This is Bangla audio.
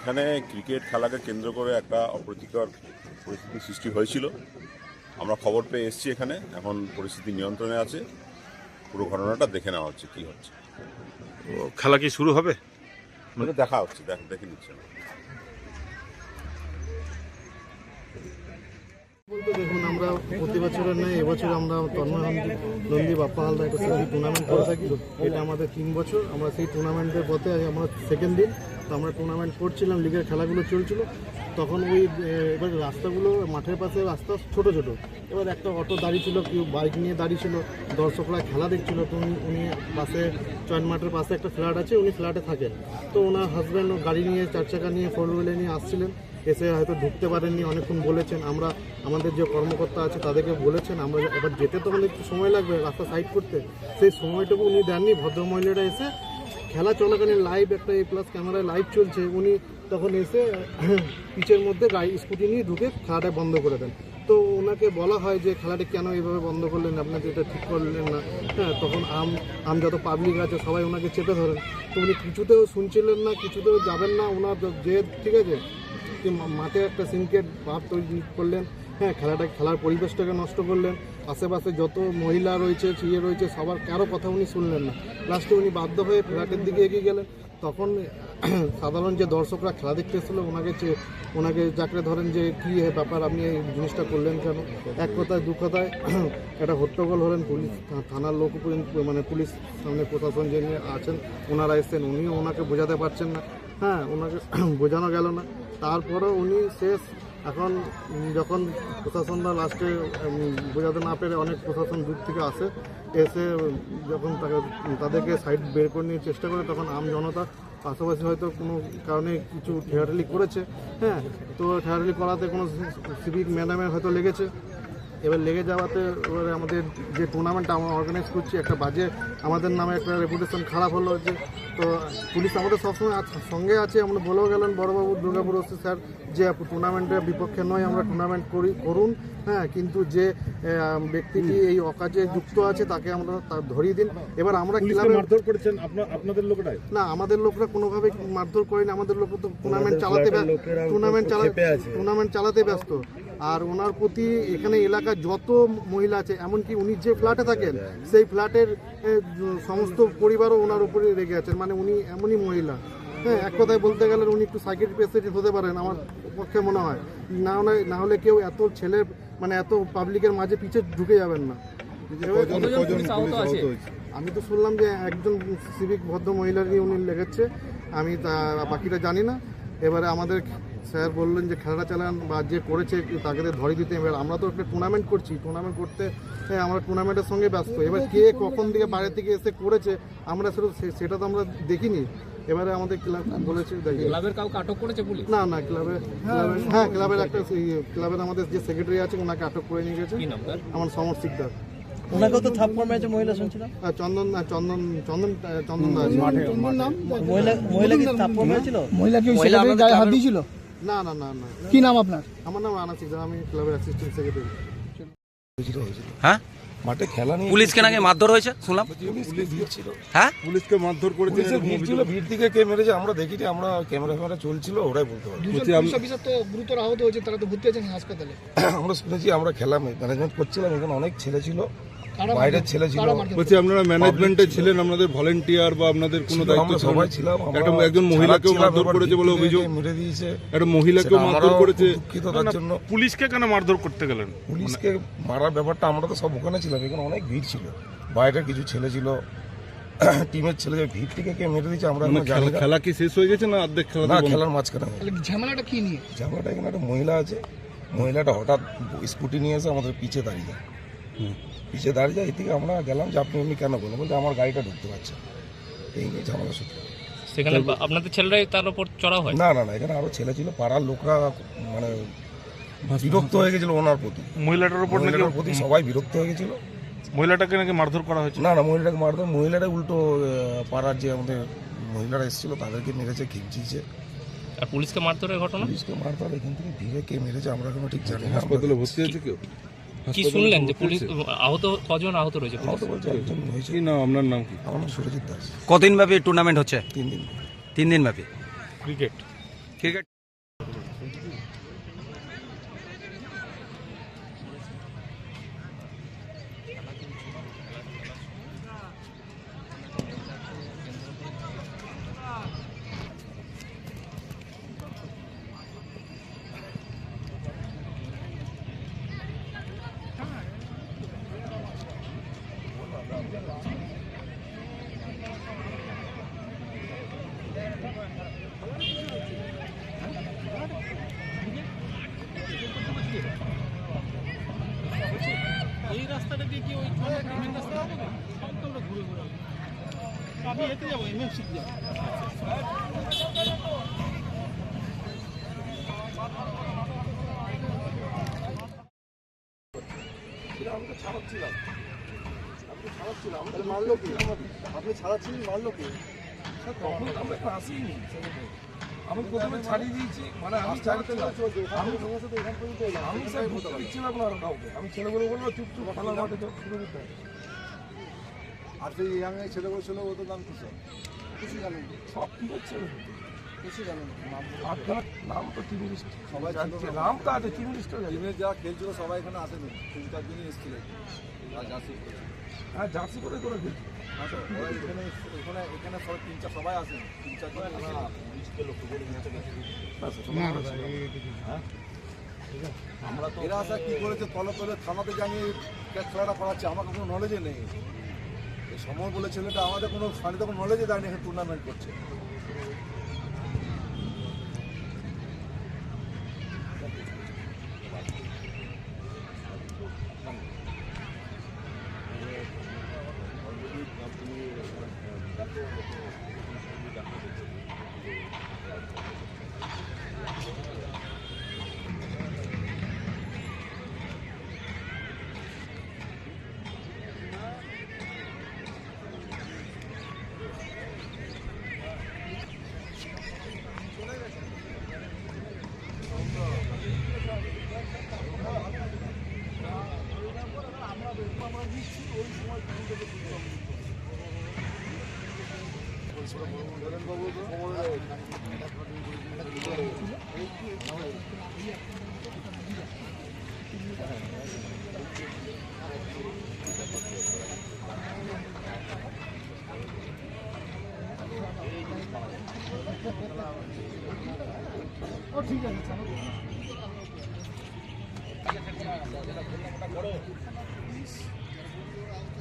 এখানে ক্রিকেট খেলাকে কেন্দ্র করে একটা অপ্রীতিকর পরিস্থিতি সৃষ্টি হয়েছিল। আমরা খবর পেয়ে এসেছি এখানে, এখন পরিস্থিতি নিয়ন্ত্রণে আছে। পুরো ঘটনাটা দেখে নেওয়া হচ্ছে কি হচ্ছে। খেলা কি শুরু হবে? মানে দেখা হচ্ছে, দেখে নিচ্ছে না। বলতে দেখুন, আমরা প্রতি বছরের নয় এবছর আমরা তন্ময় নন্দী বাপ্পা হালদার একটা সিটি টুর্নামেন্ট করে থাকি। এটা আমাদের 3 বছর। আমরা সেই টুর্নামেন্টের পথে আজ আমরা সেকেন্ড দিন। তো আমরা টুর্নামেন্ট করছিলাম, লিগের খেলাগুলো চলছিল। তখন এবার রাস্তাগুলো মাঠের পাশে রাস্তা ছোট ছোট। এবার একটা অটো দাঁড়িয়ে ছিল, কেউ বাইক নিয়ে দাঁড়িয়ে ছিল, দর্শকরা খেলা দেখছিল। তো উনি পাশে চয়ন মাঠের পাশে একটা ফ্ল্যাট আছে, উনি ফ্ল্যাটে থাকেন। তো ওনার হাজব্যান্ড গাড়ি নিয়ে 4 চাকা নিয়ে 4 হুইলার নিয়ে আসছিলেন, এসে হয়তো ঢুকতে পারেননি, অনেকক্ষণ বলেছেন। আমরা আমাদের যে কর্মকর্তা আছে তাদেরকে বলেছেন, আমরা এবার যেতে তো আমাদের একটু সময় লাগবে রাস্তা সাইড করতে, সেই সময়টুকু উনি দেননি। ভদ্রমহিলারা এসে খেলা চলাকালীন লাইভ একটা A+ ক্যামেরায় লাইভ চলছে, উনি তখন এসে পিচের মধ্যে গাড়ি স্কুটি নিয়ে ঢুকে খেলাটা বন্ধ করে দেন। তো ওনাকে বলা হয় যে খেলাটা কেন এইভাবে বন্ধ করলেন, আপনাকে এটা ঠিক করলেন না। হ্যাঁ, তখন যত পাবলিক আছে সবাই ওনাকে চেপে ধরেন। তো উনি কিছুতেও শুনছিলেন না, কিছুতেও যাবেন না। ওনার যে ঠিক আছে মাঠে একটা সিনকেট ভাব তৈরি করলেন। হ্যাঁ, খেলার পরিবেশটাকে নষ্ট করলেন। আশেপাশে যত মহিলা রয়েছে, রয়েছে, সবার কারো কথা উনি শুনলেন না। লাস্টে উনি বাধ্য হয়ে ফ্ল্যাটের দিকে এগিয়ে গেলেন। তখন সাধারণ যে দর্শকরা খেলা দেখতে এসেছিলো ওনাকে যাকে ধরেন যে কী ব্যাপার, আপনি এই জিনিসটা করলেন কেন? এক কথায় দু কথায় একটা হট্টগোল হলেন। পুলিশ থানার লোক, মানে পুলিশ সামনে প্রশাসন যে নিয়ে আছেন ওনারা এসছেন, উনিও ওনাকে বোঝাতে পারছেন না। হ্যাঁ, ওনাকে বোঝানো গেল না। তারপরেও উনি শেষ, এখন যখন প্রশাসনরা লাস্টে বোঝাতে না পেরে, অনেক প্রশাসন দূর থেকে আসে, এসে যখন তাদেরকে সাইড বের করে নিয়ে চেষ্টা করে, তখন জনতা পাশাপাশি হয়তো কোনো কারণে কিছু ঠেলাঠেলি করেছে। হ্যাঁ, তো ঠেলাঠেলি করাতে কোনো সিভিক ম্যাডামের হয়তো লেগেছে। এবার লেগে যাওয়াতে এবারে আমাদের যে টুর্নামেন্টটা আমরা অর্গানাইজ করছি, একটা বাজে আমাদের নামে একটা রেপুটেশন খারাপ হলো। যে তো পুলিশ আমাদের সবসময় সঙ্গে আছে। আমরা বলেও গেলেন বড়বাবু দুর্গাপুর ওসি স্যার যে টুর্নামেন্টের বিপক্ষে নয়, আমরা টুর্নামেন্ট করুন। হ্যাঁ, কিন্তু যে ব্যক্তিটি এই অকাজে যুক্ত আছে তাকে আমরা ধরিয়ে দিন। এবার আমরা ক্লাবে মারধর করেছেন আপনাদের লোকটাই? না, আমাদের লোকরা কোনোভাবে মারধর করেনি। আমাদের লোক তো টুর্নামেন্ট চালাতে ব্যস্ত। আর ওনার প্রতি এখানে এলাকার যত মহিলা আছে, এমনকি উনি যে ফ্ল্যাটে থাকেন সেই ফ্ল্যাটের সমস্ত পরিবারও ওনার উপরে রেগে আছেন। মানে উনি এমনই মহিলা। হ্যাঁ, এক কথায় বলতে গেলে উনি একটু সাইকিয়াট্রিক পেশেন্ট হতে পারেন আমার পক্ষে মনে হয়। না হলে কেউ এত ছেলে, মানে এত পাবলিকের মাঝে পিছিয়ে ঢুকে যাবেন না। আমি তো শুনলাম যে একজন সিভিক ভদ্র মহিলারই উনি লেগেছে, আমি বাকিটা জানি না। এবারে আমাদের স্যার বললেন যে খেলাটা চালান, বা যে করেছে তাকে ধরে দিতে। এবার আমরা তো একটা টুর্নামেন্ট করছি, টুর্নামেন্ট করতে আমরা টুর্নামেন্টের সঙ্গে ব্যস্ত। এবার কে কখন থেকে বাইরে থেকে এসে করেছে আমরা সেটা তো আমরা দেখিনি। এবারে আমাদের ক্লাব বলেছে, ক্লাবের কাউকে আটক করেছে পুলিশ? না, ক্লাবের একটা ক্লাবের আমাদের যে সেক্রেটারি আছে ওনাকে আটক করে নিয়ে গেছে। আমার সমর শিকদার। ওনাকেও তো থাপ্পড় মেরেছে মহিলা শুনছিলাম। চন্দন দা আছে। মহিলা কি থাপ্পড় মেরেছিল? মহিলা কি সেক্রেটারি গায়ে হাত দিয়েছিল? না। কি নাম আপনার? আমার নাম রানা শিকদার, আমি ক্লাবের অ্যাসিস্ট্যান্ট সেক্রেটারি। হ্যাঁ, মাঠে খেলা নিয়ে পুলিশকে নাকি মারধর হয়েছে শুনলাম। পুলিশ ভিড় ছিল। হ্যাঁ, পুলিশকে মারধর করেছে, ভিড় ছিল, ভিড় থেকে কে মেরেছে আমরা দেখিনি। আমরা ক্যামেরা চলছিল, ওরাই বলতে পারি। তো গুরুতর আহত হয়েছে, তারা তো ভর্তি আছেন হাসপাতালে। আমরা শুনেছি, আমরা খেলা ম্যানেজমেন্ট করছিলাম, এখানে অনেক ছেলে ছিল, বাইরের ছেলে ছিল। বলছি আপনারা ম্যানেজমেন্টে ছিলেন, আপনাদের ভলেন্টিয়ার বা আপনাদের কোনো দায়িত্ব? আমরা সবাই ছিলাম। একজন মহিলাকেও মারধর করেছে বলে অভিযোগ, মেরে দিয়েছে। একটা মহিলাকেও মারধর করেছে। দুঃখিত তার জন্য। পুলিশকে কেন মারধর করতে গেলেন? পুলিশকে মারার ব্যাপারটা, আমরা তো সব ওখানে ছিলাম, এখানে অনেক ভিড় ছিল, বাইরের কিছু ছেলে ছিল, টিমের ছেলে। ভিড় থেকে কে মেরে দিয়েছে আমরা জানি না। খেলা কি শেষ হয়ে গেছে না অর্ধেক খেলা? না, খেলার মাঝখানে। ঝামেলাটা কি নিয়ে? ঝামেলাটা এখানে একটা মহিলা আছে, মহিলাটা হঠাৎ স্কুটি নিয়ে এসে আমাদের পিছে দাঁড়িয়ে যায়। এই থেকে আমরা গেলাম যে আপনি এমনি কেন বলেন, বলতে আমার গাড়িটা ঢুকতে পারছে। এই নিয়ে ঝামেলা শুধু। সেখানে আপনাদের ছেলেরাই তার উপর চড়া হয়? না, এখানে আরো ছেলে ছিল, পাড়ার লোকরা মানে বিরক্ত হয়ে গেছিল ওনার প্রতি, মহিলাটার প্রতি সবাই বিরক্ত হয়ে গেছিল। মহিলাটাকে নাকি মারধর করা হয়েছে? না, মহিলাটাকে মারধর, মহিলাটা উল্টো পাড়ার যে আমাদের মহিলারা এসেছিল তাদেরকে মেরেছে, খিঁচিয়েছে। আর পুলিশকে মারধরের ঘটনা? পুলিশকে মারধর এখান থেকে ভিড়ে কে মেরেছে আমরা এখনো ঠিক জানি না। হাসপাতালে ভর্তি হয়েছে কেউ? কি শুনলেন যে পুলিশ আহত, কজন আহত রয়েছে? আহত বলছে একজন হয়েছে। কি নাম আপনার? নাম কি? আমার নাম সুরজিৎ দাস। কতদিন ব্যাপী টুর্নামেন্ট হচ্ছে? 3 দিন। 3 দিন ব্যাপী ক্রিকেট? ঠিক আছে। এই রাস্তাটা দিয়ে কি ওই মেন রাস্তা হবে না? সব তো আমরা ঘুরে ঘুরে আমি এতে যাবো এমএফসি যাবো। আমি তো ছাড়াচ্ছিলাম তাহলে মারলো কি? আপনি ছাড়াচ্ছিলেন, মারলো কি? তখন আমরা তো আসিনি আমি প্রথমে ছাড়িয়ে দিয়েছি মানে আমি ছাড়ছিলাম আমি স্যার বুঝতে দিচ্ছিলাম না কাউকে আমি ছেলেগুলো বললো চুপচুপ খেলার মাঠে শুরু করতে হবে আর সেই ইয়াং ছেলেগুলো ছিল ও তো দাম কিছু কিছু জানেন, সব কি হচ্ছে কিছু জানেন আপনার নাম তো টিম লিস্ট সবাই জানছে নাম তো আছে টিম লিস্টও জানি টিমে যারা খেলছিল সবাই এখানে আসেনি, 3-4 দিনই এসেছিলেন আর জার্সি হ্যাঁ জার্সি করে তোরা খেলছি এখানে এখানে এখানে সবাই 3-4 সবাই আসেন, 3-4 দিন আমরা তো এরা আসা কি করেছে তলে তলে থানাতে জানিয়ে খেলাটা করাচ্ছে, আমার কোনো নলেজে নেই। এই সমর বলে ছেলেটা আমাদের কোনো সারিতে কোনো নলেজে দেয়নি এখানে টুর্নামেন্ট করছে। ও ঠিক আছে।